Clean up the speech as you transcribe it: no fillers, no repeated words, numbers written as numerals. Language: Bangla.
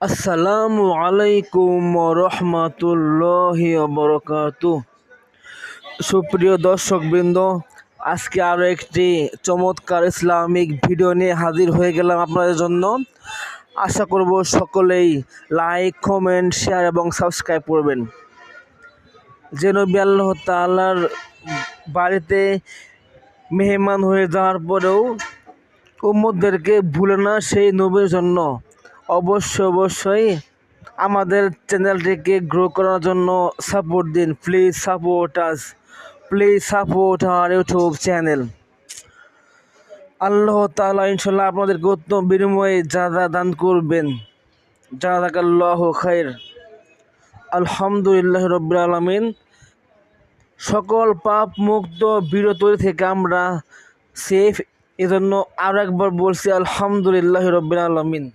আসসালামু আলাইকুম রহমাতুল্লাহি বরকাতুহ। সুপ্রিয় দর্শকবৃন্দ, আজকে আরও একটি চমৎকার ইসলামিক ভিডিও নিয়ে হাজির হয়ে গেলাম আপনাদের জন্য। আশা করব সকলেই লাইক, কমেন্ট, শেয়ার এবং সাবস্ক্রাইব করবেন। যে নবী আল্লাহ তাআলার বাড়িতে মেহমান হয়ে যাওয়ার পরেও উম্মতদেরকে ভুলে না, সেই নবীর জন্য অবশ্যই আমাদের চ্যানেলটিকে গ্রো করার জন্য সাপোর্ট দিন। Please support us, please support our YouTube channel. আল্লাহ তাআলা ইনশাল্লাহ আপনাদেরকে উত্তম বিনিময়ে যা দান করবেন। জাযাকাল্লাহু খাইর। আলহামদুলিল্লাহ রাব্বিল আলামিন। সকল পাপ মুক্ত বিরত থেকে আমরা সেফ, এজন্য আরও একবার বলছি আলহামদুলিল্লাহ রাব্বিল আলামিন।